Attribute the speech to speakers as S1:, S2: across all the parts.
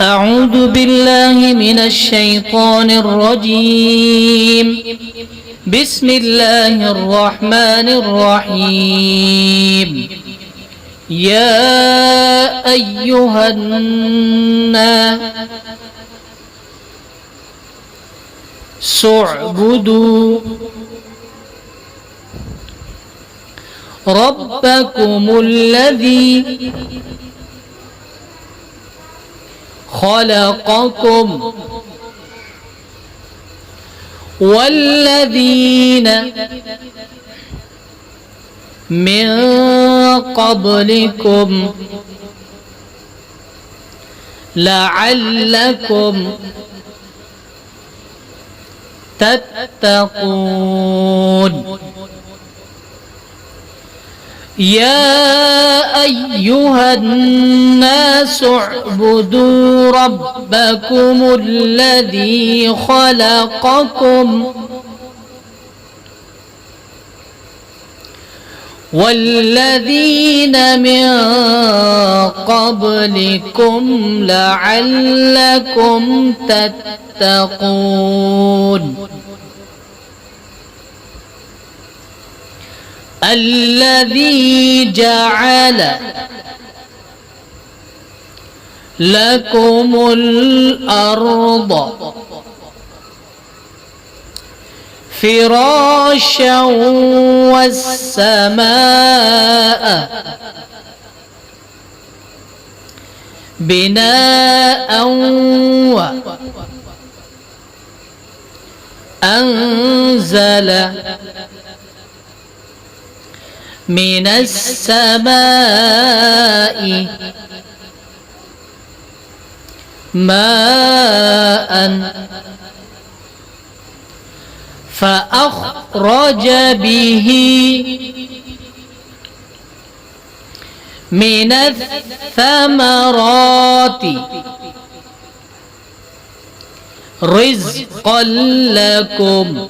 S1: أعوذ بالله من الشيطان الرجيم. بسم الله الرحمن الرحيم. يا أيها الناس اعبدوا ربكم الذي خلقكم والذين من قبلكم لعلكم تتقون. يا أيها الناس اعبدوا ربكم الذي خلقكم والذين من قبلكم لعلكم تتقون. الذي جعل لكم الأرض فراشا والسماء بناء وأنزل من السماء ماء فأخرج به من الثمرات رزقا لكم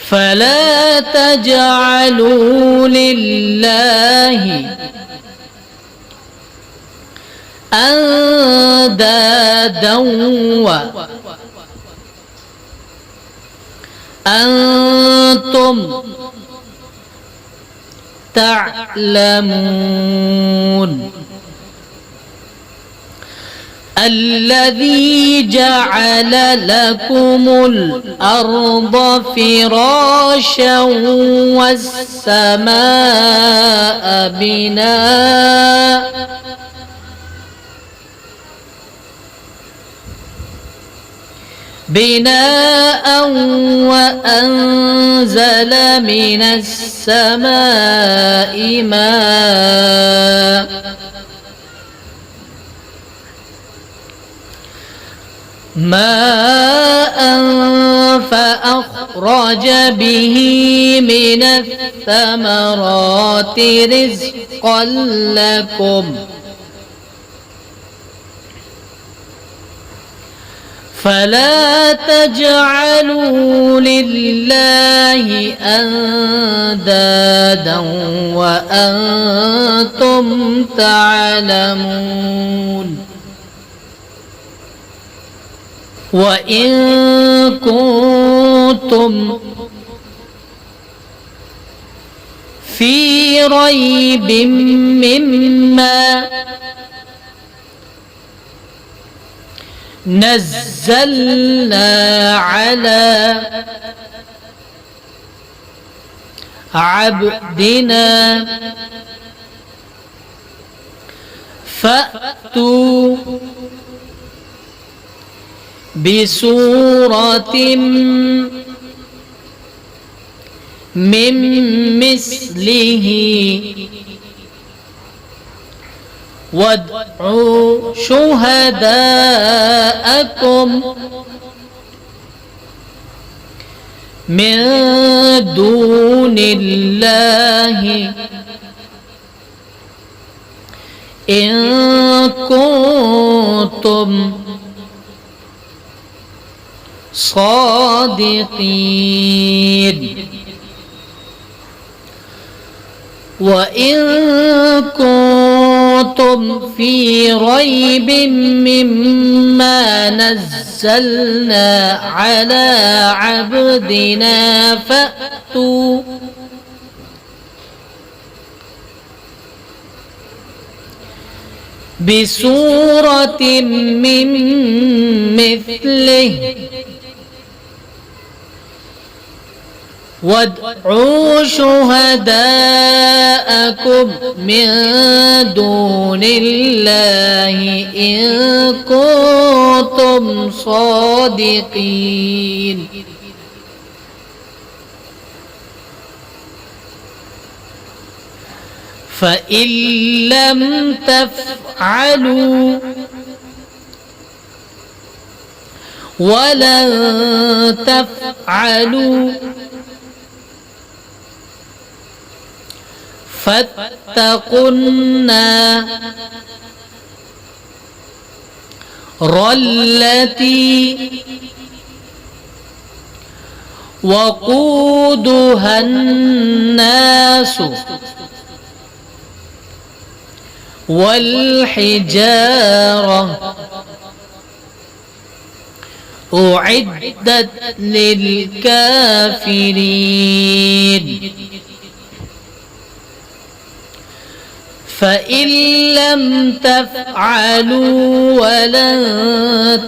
S1: فلا تجعلوا لله أندادا وأنتم تعلمون. الذي جعل لكم الأرض فراشا والسماء بناء وأنزل من السماء ماء فأخرج به من الثمرات رزقا لكم فلا تجعلوا لله أندادا وأنتم تعلمون. وإن كنتم في ريب مما نزلنا على عبدنا فأتوا بسورة من مثله وادعوا شهداءكم من دون الله إن كنتم صادقين. وإن كنتم كنتم في ريب مما نزلنا على عبدنا فأتوا بسورة من مثله وادعوا شهداءكم من دون الله إن كنتم صادقين فإن لم تفعلوا ولن تفعلوا فاتقوا النار التي وقودها الناس والحجارة أعدت للكافرين فإن لم تفعلوا ولن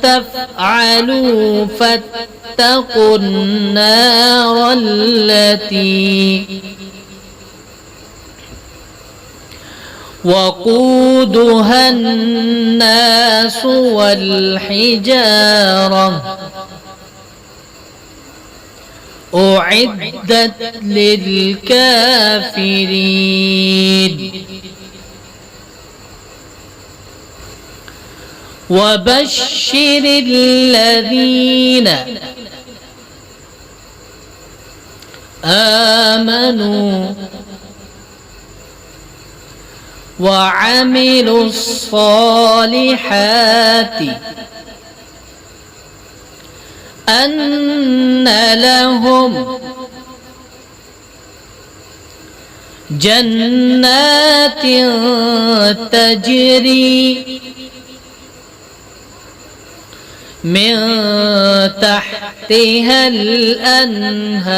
S1: تفعلوا فاتقوا النار التي وقودها الناس والحجارة أعدت للكافرين وبشر الذين آمنوا وعملوا الصالحات أن لهم جنات تجري من تحتها الأنهار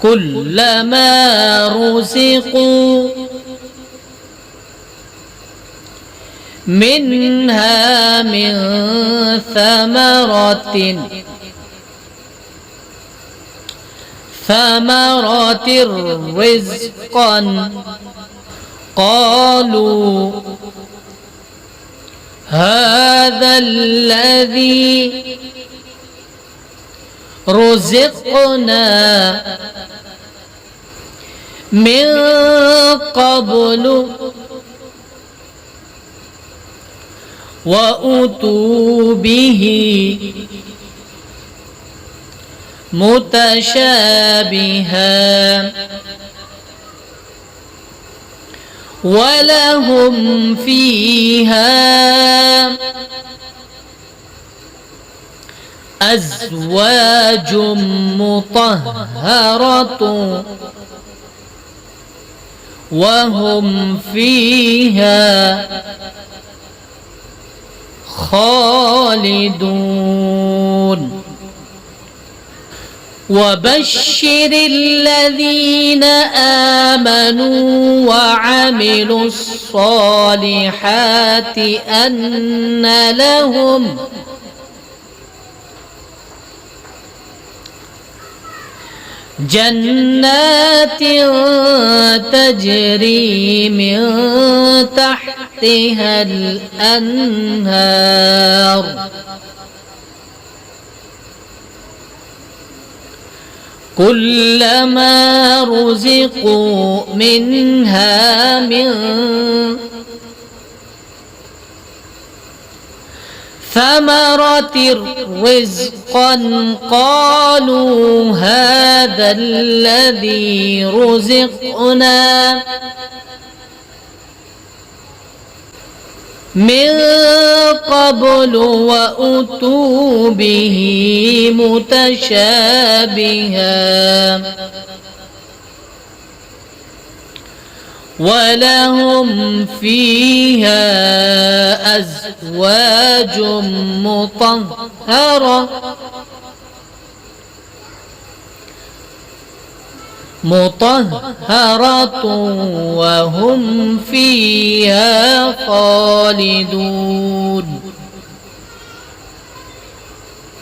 S1: كلما رزقوا منها من ثمرة رزقا قالوا هذا الذي رزقنا من قبل وأتوا به متشابها ولهم فيها أزواج مطهرة وهم فيها خالدون وبشر الذين آمنوا وعملوا الصالحات أن لهم جنات تجري من تحتها الأنهار كلما رزقوا منها من ثمرة رزقا قالوا هذا الذي رزقنا من قبل وأتوا به متشابها ولهم فيها أزواج مطهرة وهم فيها خالدون.